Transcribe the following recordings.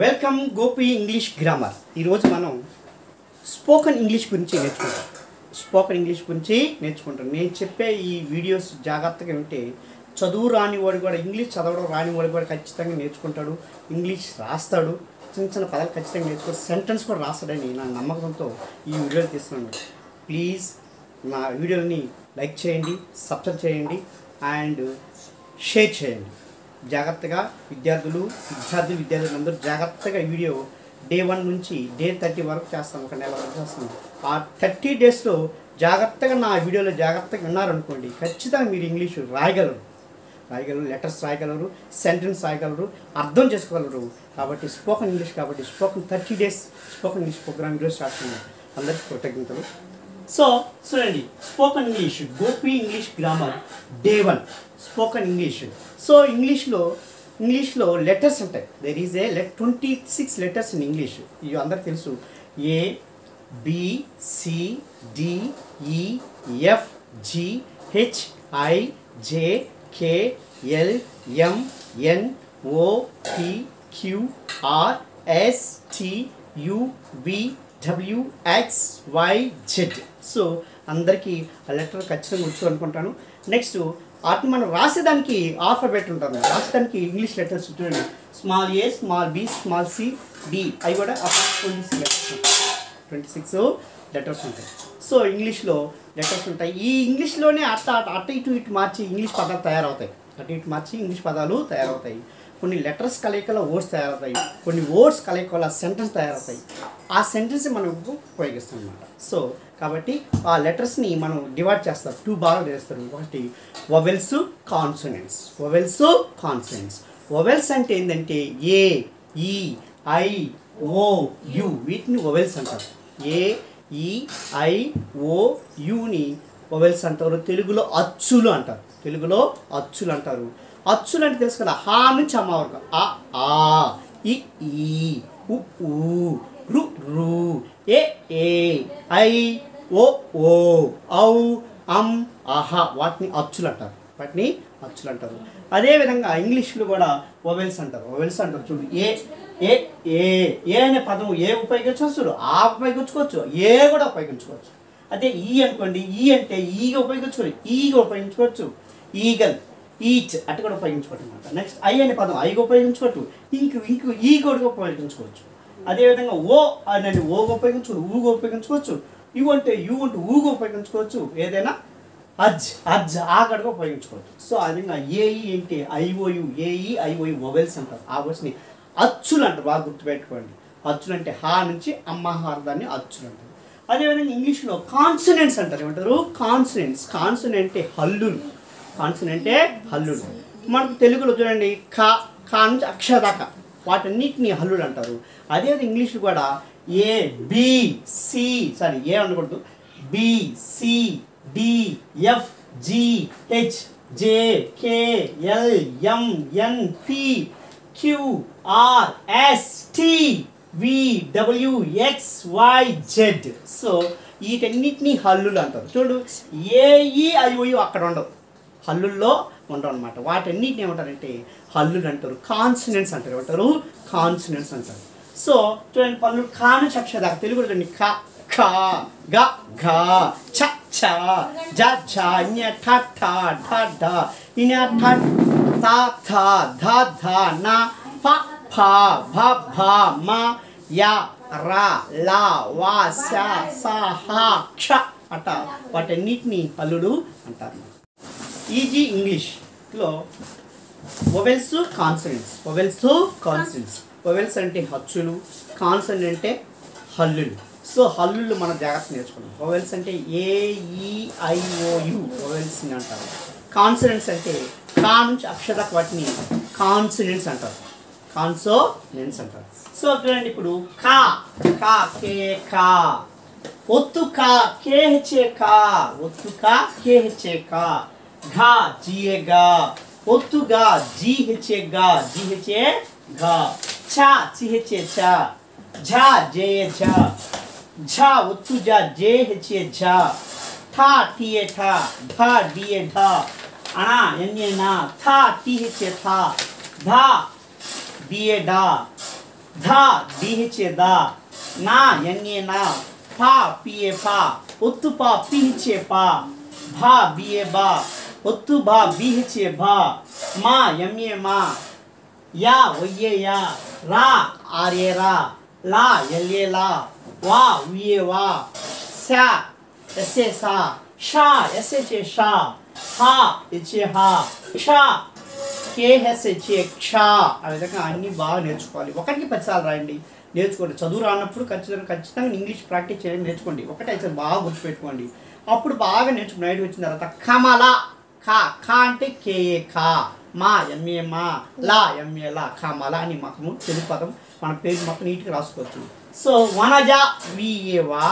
Welcome Gopi English grammar. ఈరోజు మనం spoken English గురించి నేర్చుకుంటాం. నేను చెప్పే ఈ వీడియోస్ జాగ్రత్తగా వింటే చదువు రాని వాడు కూడా ఇంగ్లీష్ చదవడం రాని వాడు కూడా ఖచ్చితంగా నేర్చుకుంటాడు. ఇంగ్లీష్ రాస్తాడు, చిన్న చిన్న పదాలు ఖచ్చితంగా నేర్చుకుంటాడు, సెంటెన్స్ కూడా రాస్తాడని నా నమ్మకంతో ఈ వీడియోలు తీస్తున్నాను. ప్లీజ్ నా వీడియోని లైక్ చేయండి, సబ్స్క్రైబ్ చేయండి అండ్ షేర్ చేయండి. జాగ్రత్తగా విద్యార్థులందరూ జాగ్రత్తగా వీడియో డే 1 నుంచి డే 30 వరకు చేస్తాం, ఒక నెల వరకు చేస్తాం. ఆ 30 డేస్లో జాగ్రత్తగా నా వీడియోలో జాగ్రత్తగా విన్నారనుకోండి, ఖచ్చితంగా మీరు ఇంగ్లీషు రాయగలరు, లెటర్స్ రాయగలరు, సెంటెన్స్ రాయగలరు, అర్థం చేసుకోగలరు. కాబట్టి spoken 30 days spoken English program ఈరోజు స్టార్ట్ చేయండి. అందరికీ కృతజ్ఞతలు. సో చూడండి, spoken English Gopi English grammar day 1 spoken English. So ఇంగ్లీష్లో లెటర్స్ ఉంటాయి. There is 26 letters in English. ఇవి అందరికి తెలుసు. A, B, C, D, E, F, G, H, I, J, K, L, M, N, O, P, Q, R, S, T, U, we, W, X, Y, Z. So అందరికీ ఆ letter ఖచ్చితంగా వచ్చు అనుకుంటాను. Next వాటిని మనం రాసేదానికి ఆల్ఫాబెట్ ఉంటుంది. రాసేదానికి ఇంగ్లీష్ లెటర్స్ చూడండి, small A, small B, small C, D, అవి కూడా 26 లెటర్స్ ఉంటాయి. సో ఇంగ్లీష్లో లెటర్స్ ఉంటాయి. ఈ ఇంగ్లీష్లోనే అట్ట ఇటు మార్చి ఇంగ్లీష్ పదాలు తయారవుతాయి. కొన్ని లెటర్స్ కలయికల వర్డ్స్ తయారవుతాయి, కొన్ని వర్డ్స్ కలయికల సెంటెన్స్ తయారవుతాయి. ఆ సెంటెన్స్ మనం ఉపయోగిస్తాం అన్నమాట. సో కాబట్టి ఆ లెటర్స్ని మనం డివైడ్ చేస్తారు, 2 భాగాలు చేస్తారు. ఒకటి వొవెల్స్, కాన్సోనెంట్స్. వొవెల్స్ అంటే ఏంటంటే ఏ, ఈ, ఐ, ఓ, యు, వీటిని వొవెల్స్ అంటారు. ఏ, ఈ, ఐ, ఓ, యుని వొవెల్స్ అంటారు. తెలుగులో అచ్చులు అంటారు. అచ్చులు అంటే తెలుసు కదా, హా నుంచి అమ్మ వరకు. ఆ, ఈ, ఉ, రు, ఏ, ఐ, ఓ, ఔ, ఆహా, వాటిని అచ్చులు అంటారు. అదేవిధంగా ఇంగ్లీష్లో కూడా వొవెల్స్ అంటారు. చూడు, ఏ అనే పదం ఏ ఉపయోగించవచ్చు, ఆ ఉపయోగించుకోవచ్చు, ఏ కూడా ఉపయోగించుకోవచ్చు. అదే ఈ అనుకోండి, ఈ అంటే ఈగా ఉపయోగించుకోవచ్చు, ఈగల్, ఈచ్ అటు కూడా ఉపయోగించుకోవచ్చు అనమాట. నెక్స్ట్ ఐ అనే పదం ఐగా ఉపయోగించుకోవచ్చు, ఇంకు ఈ కూడా ఉపయోగించుకోవచ్చు. అదేవిధంగా ఓ అనేది ఓగా ఉపయోగించుకోవచ్చు, ఊగా ఉపయోగించుకోవచ్చు, యు అంటే ఊగా ఉపయోగించుకోవచ్చు. ఏదైనా అజ్ ఆ గడగా ఉపయోగించుకోవచ్చు. సో ఆ విధంగా ఏఈ అంటే ఐఓయు, ఐఓయు వొవెల్స్ అంటారు. ఆ వర్డ్స్ని అచ్చులు అంటారు. బాగా గుర్తుపెట్టుకోండి. అచ్చులు అంటే హా నుంచి అమ్మ హారదాన్ని అచ్చులు అంటారు. అదేవిధంగా ఇంగ్లీష్లో కాన్సనెంట్స్ అంటారు. ఏమంటారు? కాన్సనెంట్ అంటే హల్లులు. మనకు తెలుగులో చూడండి, కా నుంచి అక్షర దాకా వాటన్నిటిని హల్లులు అంటారు. అదేవిధంగా ఇంగ్లీష్ కూడా ఏ, బి, సి, ఏ అనకూడదు, B, C, D, F, G, H, J, K, L, M, N, P, Q, R, S, T, V, W, X, Y, Z. So వీటన్నిటిని హల్లులు అంటారు. చూడు, ఏఈ ఐఓయు అక్కడ ఉండవు, హల్లుల్లో ఉండవు అనమాట. వాటన్నిటిని ఏమంటారంటే హల్లులు అంటారు. కాన్సనెంట్స్ అంటారు. సో చూడండి, పళ్ళు కా నుంచి అక్షర దాకా తెలుగు చూడండి, క, ఖ, గ, ఘ, ఛ, ఛ, జ, ఝ, ఞ, ఠ, ఠ, ఢ, ఢ, ఞ, ఠ, త, థ, ధ, ధ, న, ప, ఫ, భ, భ, మ, య, ర, ల, వ, స, స, హ, క్ష అట వాటన్నిటిని హల్లులు అంటారు. ఈజీ ఇంగ్లీష్లో వొవెల్స్, కాన్సనెంట్స్. వొవెల్స్ అంటే హచ్చులు, కాన్సనెంట్ అంటే హల్లులు. సో హల్లులు మనం జాగ్రత్త నేర్చుకున్నాం. వొవెల్స్ అంటే ఏ, ఈ, ఐ, ఓ, యు వొవెల్స్ని అంటారు. కాన్సనెంట్స్ అంటే కా నుంచి అక్షర వాటిని కాన్సనెంట్స్ అంటారు. సో చూడండి, ఇప్పుడు కా, కే, కా, ఒత్తు కా, కే, హెచ్, కా, ఘ, జిఏ, గా, ఒత్తు గా, జి, హెచ్, గా, ఘ, ఛ, చిహెచ్, ఛ, ఝ, జే, ఝ, ఒత్తు జ, జే, హెచ్, ఝ, ఠ, టిఏ, ఠ, ఢ, డిఏ, ఢ, అణ, ఎన్ఏ, న, థ, టిహెచ్, థ, ధ, డిఏ, ఢ, धा DHA धा ना NA ना पा PA पा ఒత్తు పా PHA పా భా BA బా ఒత్తు బా BHA భా మా MA మా యా OA యా రా RA రా లా LA లా వా VA వా సా SA సా షా SHA షా హా HA హా క్షా KSHA క్షా ఆ విధంగా అన్నీ బాగా నేర్చుకోవాలి. ఒకటికి 10 సార్లు రాయండి, నేర్చుకోండి. చదువు రానప్పుడు ఖచ్చితంగా ఇంగ్లీష్ ప్రాక్టీస్ చేయడం నేర్చుకోండి. ఒకటే అయితే బాగా గుర్తుపెట్టుకోండి. అప్పుడు బాగా నేర్చుకుని నైట్ వచ్చిన తర్వాత కమల ఖా ఖా అంటే KA ఖా మా MA మా లా MA లా కమల అని మనము తెలుగు పదం మన పేరు మొత్తం నీట్గా రాసుకోవచ్చు. సో వనజ VA వా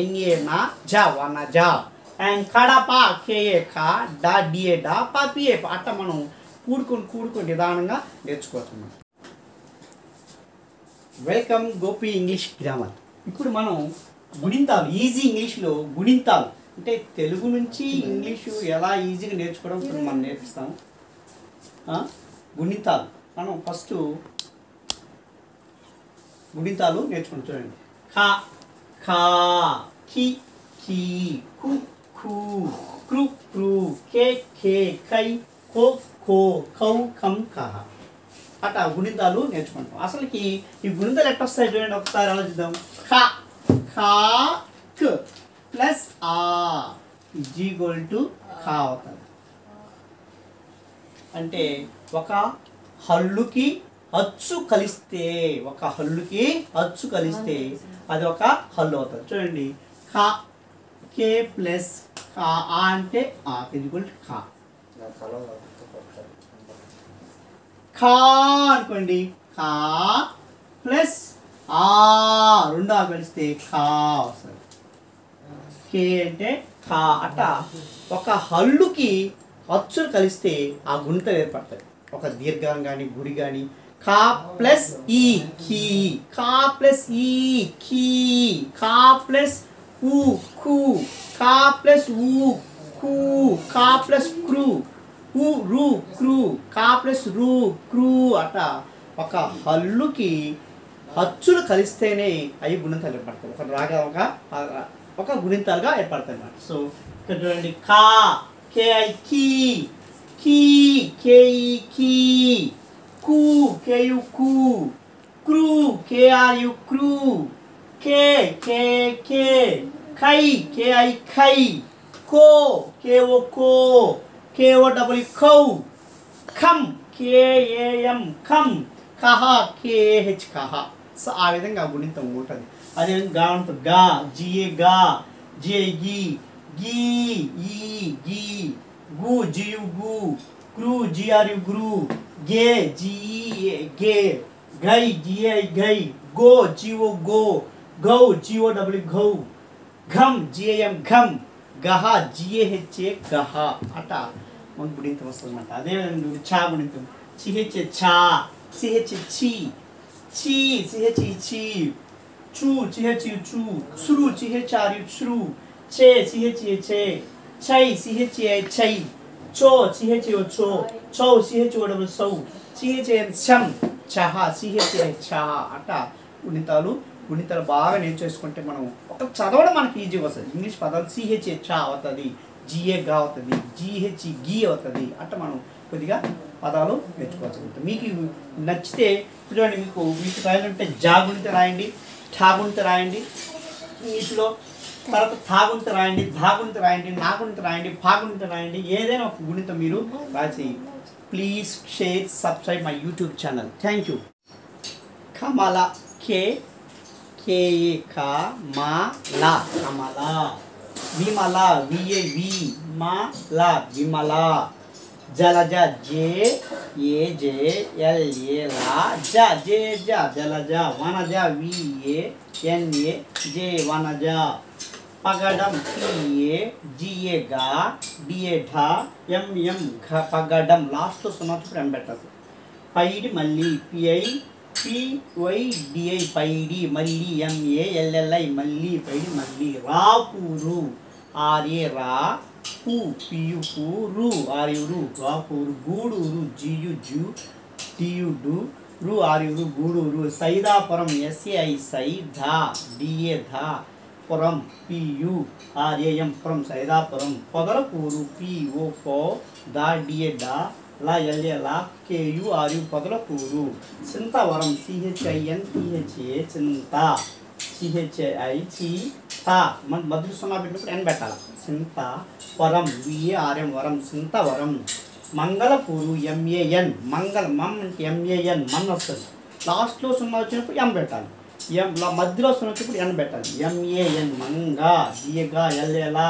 NA నా జ వనజ అండ్ కడప KA ఖా డా DA డా పా PA అట్ట మనం కూడుకొని నిదానంగా నేర్చుకోవచ్చు. Welcome Gopi English grammar. ఇప్పుడు మనం గుణింతాలు ఈజీ ఇంగ్లీష్లో గుణింతాలు అంటే తెలుగు నుంచి ఇంగ్లీషు ఎలా ఈజీగా నేర్చుకోవడం మనం నేర్పిస్తాము. గుణింతాలు మనం ఫస్ట్ గుణింతాలు నేర్చుకుంటాం. చూడండి ఖా ఖా ఖి ఖీ కు ఖూ క్రు క్రూ కే ఖే ఖై ఖో ఖో ఖౌ ఖం ఖహ అట్లా గుణింతాలు నేర్చుకుంటాం. అసలుకి ఈ గుణింతాలు ఎట్లా వస్తాయి చూడండి, ఒకసారి ఆలోచిద్దాం. ఖా ఖా క్ ప్లస్ ఆ ఈజ్ ఈక్వల్ టు ఖా అవుతుంది. అంటే ఒక హల్లుకి అచ్చు కలిస్తే అది ఒక హల్లు అవుతుంది. చూడండి ఖా కే ప్లస్ ఖా ఆ అంటే ఆ ఈజ్ ఈక్వల్ టు ఖా. ఖా అనుకోండి, ఖా ప్లస్ ఆ రెండు కలిస్తే ఖా వస్తుంది. కే అంటే ఖా అట్ట ఒక హల్లుకి అచ్చులు కలిస్తే ఆ గుణితం ఏర్పడతాయి. ఒక దీర్ఘం కానీ గుడి కానీ ఖా ప్లస్ ఈ ఖీ ఖా ప్లస్ ఈ ఖీ ఖా ప్లస్ ఊ ఖూ ఖా ప్లస్ ఊ ఖూ ఖా ప్లస్ క్రూ ఊ రూ క్రూ కా ప్లస్ రూ క్రూ అట ఒక హల్లుకి అచ్చులు కలిస్తేనే అవి గుణింతాలు ఏర్పడతాయి. ఒక రాగా ఒక గుణింతాలుగా ఏర్పడతాయి అన్నమాట. సో ఇక్కడ చూడండి ఖా KI కీ కీ KI కీ కు KU కు క్రూ KRU క్రూ కే ఖై KI ఖై కో KO కో KO ఖౌ ఖం KAM ఖం కహ KH కహ. సో ఆ విధంగా గుణింతం ఉంటుంది. అదేవిధంగా గా ఉంటుంది. గా GA గా GI గీ గీ ఈ గీ గు GU గు క్రూ GRU గ్రూ గే GE గే గై GI గై గో GO గో గౌ GOW గౌ ఘం GAM ఘం గహ GAHA గహ అట మనకు గుణింతం వస్తుంది అన్నమాట. అదేవిధంగా చా గుణింతం CHA చా CHA చి చి CHE చి చూ CHU చూ స్రు CHRU స్రు చే CHA చే చై CHA చై చో CHO చో చౌ CHOW సౌ CHAM చం చహ CHA చహ అట గుణితాలు బాగా నేర్చేసుకుంటే మనం ఒక చదవడం మనకి ఈజీగా వస్తుంది. ఇంగ్లీష్ పదాలు CHA చా అవుతుంది, GA గా అవుతుంది, GH గీ అవుతుంది. అట్లా మనం కొద్దిగా పదాలు నేర్చుకోవచ్చు. మీకు నచ్చితే చూడండి, మీకు రాయాలంటే జా గుణిత రాయండి, ఠా గుణిత రాయండి ఇంగ్లీష్లో, తర్వాత థా గుణిత రాయండి, ధా గుణిత రాయండి, నా గుణిత రాయండి, ఫా గుణిత రాయండి. ఏదైనా ఒక గుణితం మీరు రాసి please share subscribe my YouTube channel. Thank you. కమల KA కా మా లా కమల. విమల VA వి మా లా విమల. జలజ JAJ LA లా జ జలజ. Vanaja VANA J Vanaja. పగడం PAGA గా DA ఢా MM ఘ పగడం. లాస్ట్లో సున్నప్పుడు ఎం పెట్టదు. పైడి మళ్ళీ PIPYDI పైడి మళ్ళీ MALLI మళ్ళీ పైడి మళ్ళీ. రాపూరు RA రా పు PU రు RU రు రాపూరు. గూడూరు GU జు DU డు రు ఆర్యు గూడూరు సైదాపురం SAI సైదా DA ధా పురం PURAM పురం సైదాపురం పొదలకూరు PO పో దా DA డా లా LA లా KURU పొదలకూరు చింతవరం CHINTHA చింత CHAI చింత మన మధ్య సున్నా పెట్టినప్పుడు ఎన్ పెట్టాలి చింత వరం VARM వరం చింతవరం మంగళపూరు MAN మంగళ మమ్ అంటే MAN మన్ వస్తుంది లాస్ట్లో సున్నా వచ్చినప్పుడు ఎం పెట్టాలి మధ్యలో సున్నా వచ్చినప్పుడు ఎన్ పెట్టాలి MAN మంగా దియగా ఎల్లేలా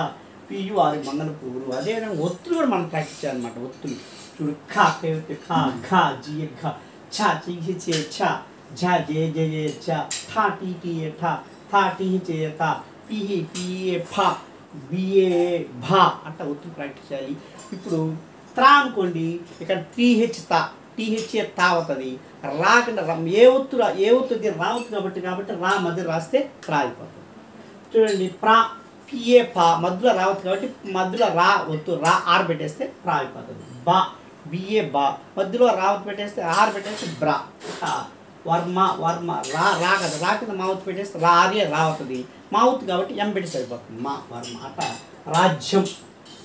PUR మంగళపూరు అదేవిధంగా ఒత్తులు కూడా మనం ప్రాక్టీస్ చేయాలన్నమాట ఒత్తులు చూడు ఖా ఖా ఘా జియ ఘా ఛా చి చే ఛా ఝా జే జే ఛా ఠా టీ టీ ఠా థా టీ చే థా పిహి పిఏ ఫా బిఏ భా అట్లా ఒత్తులు ప్రాక్టీస్ చేయాలి ఇప్పుడు త్రా అనుకోండి ఇక్కడ THA తా అవుతుంది రాకుండా ఏ ఒత్తు రా ఒత్తు కాబట్టి రా మధ్య రాస్తే త్రా అయిపోతుంది చూడండి PA పా మధ్యలో రావద్దు కాబట్టి మధ్యలో రా ఒత్తు రా ఆర్ పెట్టేస్తే రా అయిపోతుంది BA బా మధ్యలో రావత్ పెట్టేస్తే ఆర్ పెట్టేస్తే బ్రా వర్మ రా కదా రా కింద మావత్ పెట్టేస్తే రారియే రావుతుంది మావుత్ కాబట్టి ఎం పెట్టి సరిపోతుంది వర్మ అట రాజ్యం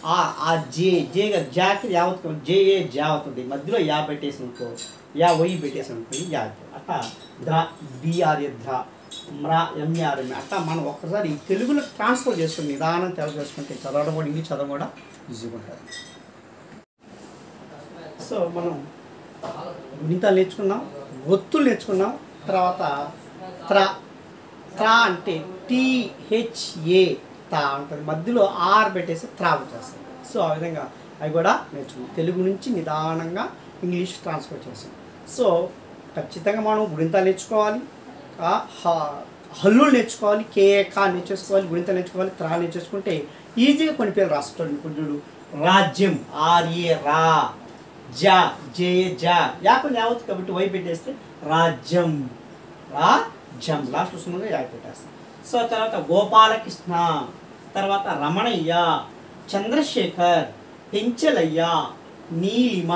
ఆ జేగా జాకి యావత్ JA జా అవుతుంది మధ్యలో యా పెట్టేసి అనుకో యా వై పెట్టేసి అనుకోండి యా అట్లా ద్రా DRA ద్రా మ్రా MRM అట్లా మనం ఒక్కసారి తెలుగులో ట్రాన్స్ఫర్ చేసుకుని నిదానం తెలుసుకుంటే చదవడం కూడా ఇంగ్లీష్ చదవడం కూడా ఈజీగా ఉంటుంది సో మనం గుణితాలు నేర్చుకున్నాం ఒత్తులు నేర్చుకున్నాం తర్వాత త్రా అంటే THA తా ఉంటుంది మధ్యలో ఆర్ పెట్టేసి త్రా వచ్చేస్తుంది సో ఆ విధంగా అవి కూడా నేర్చుకున్నాం తెలుగు నుంచి నిదానంగా ఇంగ్లీష్ ట్రాన్స్ఫర్ చేసాం సో ఖచ్చితంగా మనం గుణితాలు నేర్చుకోవాలి హల్లులు నేర్చుకోవాలి కా నేర్చేసుకోవాలి గుణితాలు నేర్చుకోవాలి త్రా నేర్చేసుకుంటే ఈజీగా కొన్ని పేర్లు రాసుకోండి ఇప్పుడు చూడు రాజ్యం RA రా జా JA జా యా కొన్ని యావత్ కాబట్టి వై పెట్టేస్తే రాజ్యం రాజ్యం లాస్ట్ వస్తుందో యా పెట్టేస్తాం సో తర్వాత గోపాలకృష్ణ తర్వాత రమణయ్య చంద్రశేఖర్ పెంచలయ్య నీలిమ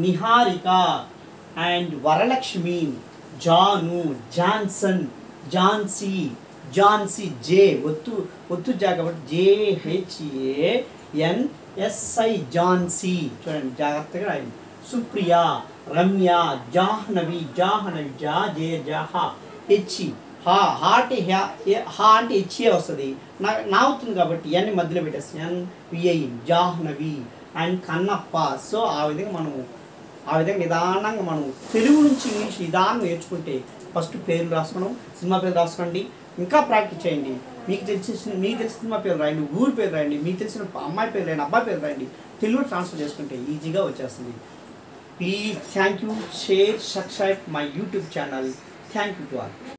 నిహారిక అండ్ వరలక్ష్మి జాను జాన్సన్ ఝాన్సీ జే ఒత్తు జా కాబట్టి JHANSI ఝాన్సీ చూడండి జాగ్రత్తగా రాయండి సుప్రియ రమ్య జాహ్నవి జా జే జహా హెచ్చి హా అంటే హెచ్ఏ వస్తుంది నా అవుతుంది కాబట్టి ఎన్ని మధ్యలో పెట్టేస్తాం NVI Jahnavi and Kannappa so ఆ విధంగా నిదానంగా మనం తెలుగు నుంచి ఇంగ్లీష్ నిదానం నేర్చుకుంటే ఫస్ట్ పేర్లు రాసుకోవడం సినిమా పేరు రాసుకోండి ఇంకా ప్రాక్టీస్ చేయండి మీకు తెలిసిన సినిమా పేరు రాయండి ఊరి పేరు రాయండి మీకు తెలిసిన అమ్మాయి పేరు రాయండి అబ్బాయి పేరు రాయండి తెలుగు ట్రాన్స్ఫర్ చేసుకుంటే ఈజీగా వచ్చేస్తుంది please thank you share subscribe my YouTube channel thank you to all